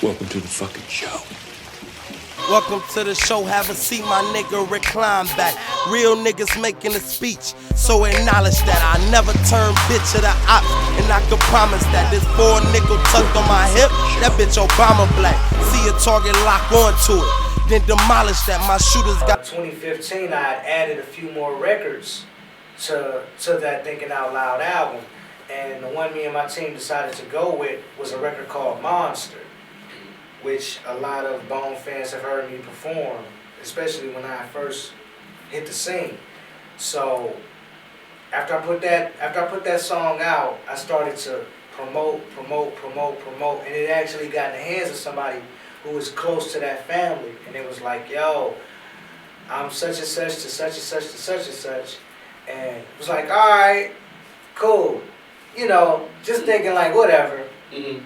Welcome to the fucking show. Welcome to the show, have a seat, my nigga, recline back. Real niggas making a speech, so acknowledge that I never turn bitch to the op. And I can promise that this 4 nickel tucked on my hip, that bitch Obama black. See a target, lock onto it, then demolish that. My shooters got 2015, I had added a few more records to that Thinking Out Loud album. And the one me and my team decided to go with was a record called Monster, which a lot of Bone fans have heard me perform, especially when I first hit the scene. So after I put that song out, I started to promote, and it actually got in the hands of somebody who was close to that family, and it was like, yo, I'm such and such to such and such to such and such, and it was like, all right, cool, you know, just thinking like whatever. Mm-hmm.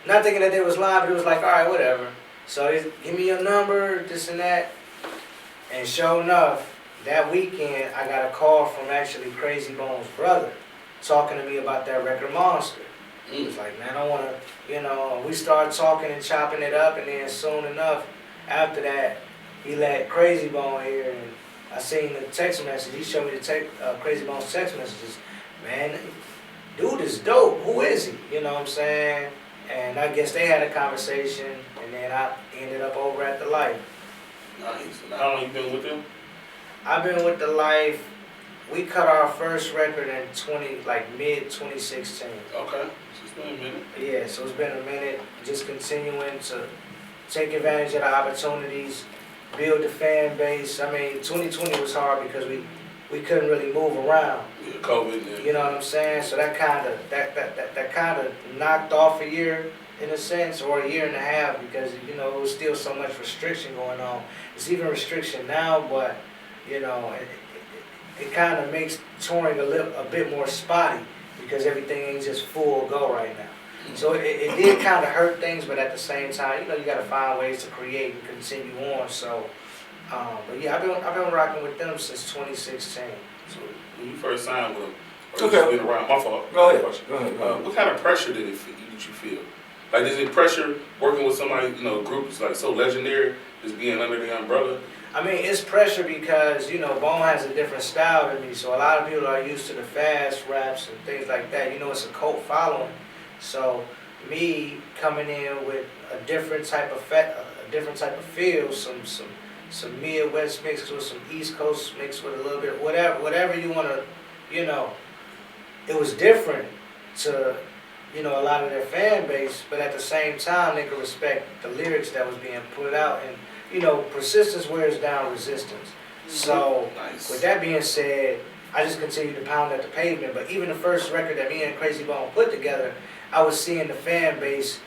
Not thinking that they was lying, but it was like, all right, whatever. So they give me your number, this and that. And sure enough, that weekend, I got a call from actually Crazy Bone's brother talking to me about that record Monster. He was like, man, I want to, you know, we started talking and chopping it up, and then soon enough, after that, he let Crazy Bone hear, and I seen the text message. He showed me the Crazy Bone's text messages. Man, dude is dope. Who is he? You know what I'm saying? And I guess they had a conversation, and then I ended up over at The Life. Nice. And how long you been with them? I've been with The Life. We cut our first record in mid 2016. Okay. So it's been a minute. Yeah, so it's been a minute. Just continuing to take advantage of the opportunities, build the fan base. I mean, 2020 was hard because we couldn't really move around. Yeah, COVID. Yeah. You know what I'm saying? So that kind of knocked off a year in a sense, or a year and a half, because you know it was still so much restriction going on. It's even restriction now, but you know it kind of makes touring a bit more spotty because everything ain't just full go right now. So it did kind of hurt things, but at the same time, you know, you got to find ways to create and continue on. So. But yeah, I've been rocking with them since 2016. So when you first signed with them, okay, been around. My fault. Go ahead. What kind of pressure did you feel? Like, is it pressure working with somebody, you know, a group that's like so legendary, just being under the umbrella? I mean, it's pressure because, you know, Bone has a different style than me, so a lot of people are used to the fast raps and things like that. You know, it's a cult following. So me coming in with a different type of feel, some Midwest mixed with some East Coast mixed with a little bit, whatever you want to, you know. It was different to, you know, a lot of their fan base, but at the same time, they could respect the lyrics that was being put out. And, you know, persistence wears down resistance. So, nice. With that being said, I just continued to pound at the pavement. But even the first record that me and Crazy Bone put together, I was seeing the fan base,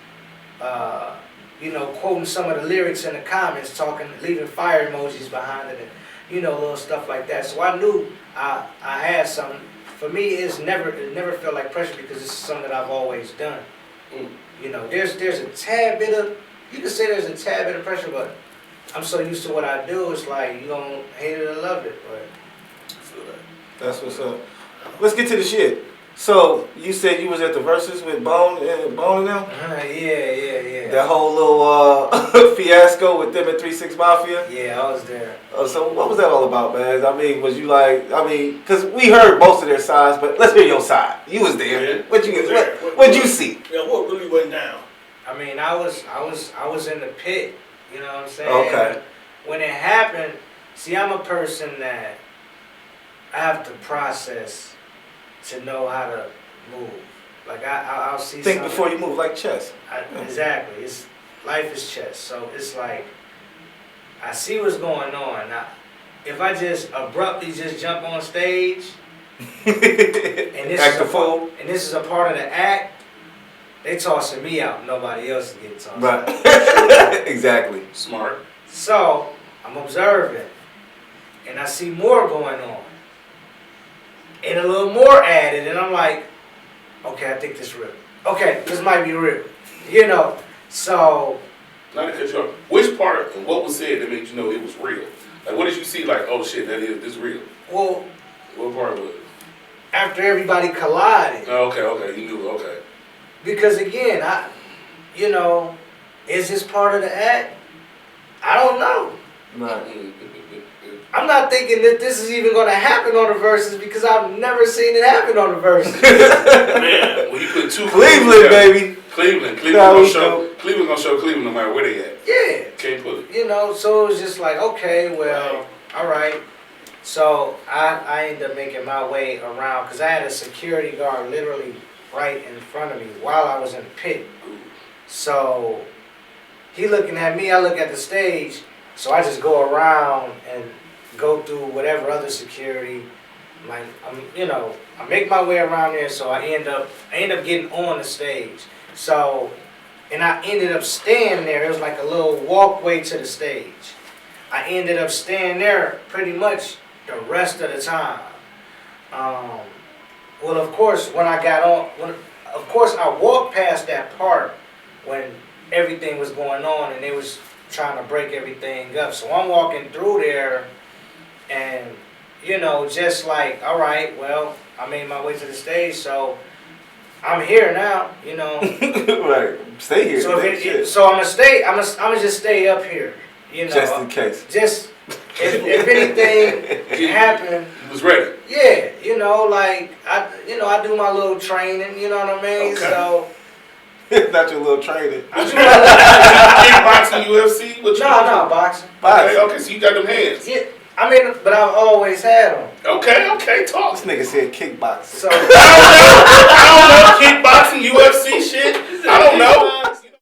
you know, quoting some of the lyrics in the comments, leaving fire emojis behind it, and, you know, little stuff like that. So I knew I had something. For me, it never felt like pressure because it's something that I've always done. You know, there's a tad bit of, you can say there's a tad bit of pressure, but I'm so used to what I do, it's like you don't hate it or love it. But I feel that. That's what's up. Let's get to the shit. So you said you was at the Versuz with Bone and them? Yeah. That whole little fiasco with them at 3-6 Mafia? Yeah, I was there. So what was that all about, man? I mean, was you like, because we heard most of their sides, but let's hear your side. You was there. Yeah. What'd you see? Yeah, what really went down? I mean, I was in the pit, you know what I'm saying? Okay. When it happened, see, I'm a person that I have to process to know how to move. Like I'll see. Think before you move, like chess. Exactly. Life is chess. So it's like I see what's going on. Now, if I just abruptly jump on stage and Act a fool, and this is a part of the act, they tossing me out. Nobody else is getting tossed out. Right. Exactly. Smart. So I'm observing, and I see more going on. And a little more added, and I'm like, okay, I think this real. Okay, this might be real. You know, so. Not to cut you off. Which part and what was said that made you know it was real? Like, what did you see? Like, oh shit, this real. Well, what part was it? After everybody collided. Oh, okay, you knew, okay. Because again, Is this part of the act? I don't know. Right. I'm not thinking that this is even going to happen on the Versuz because I've never seen it happen on the Versuz. Man, when you put two Cleveland, baby. Cleveland Nah, gonna we show Cleveland no matter where they at. Yeah. Can't put it. You know, so it was just like, okay, well, all right. So I ended up making my way around because I had a security guard literally right in front of me while I was in the pit. So he looking at me, I look at the stage, so I just go around and go through whatever other security. Like I make my way around there, so I end up getting on the stage. So, and I ended up staying there. It was like a little walkway to the stage. I ended up staying there pretty much the rest of the time. Well, of course, when I got on, I walked past that part when everything was going on and they was trying to break everything up. So I'm walking through there and, just like, all right, well, I made my way to the stage, so I'm here now, Right. Stay here. So I'm gonna just stay up here, Just in case. Just if anything happened. You was ready. Yeah, I do my little training, you know what I mean? Okay. So Not your little training. I do my Kickboxing, UFC? What you no, boxing. Okay, so you got them hands. Yeah, but I've always had them. Okay, talk. This nigga said kickboxing. So I don't know kickboxing, UFC shit. I don't know.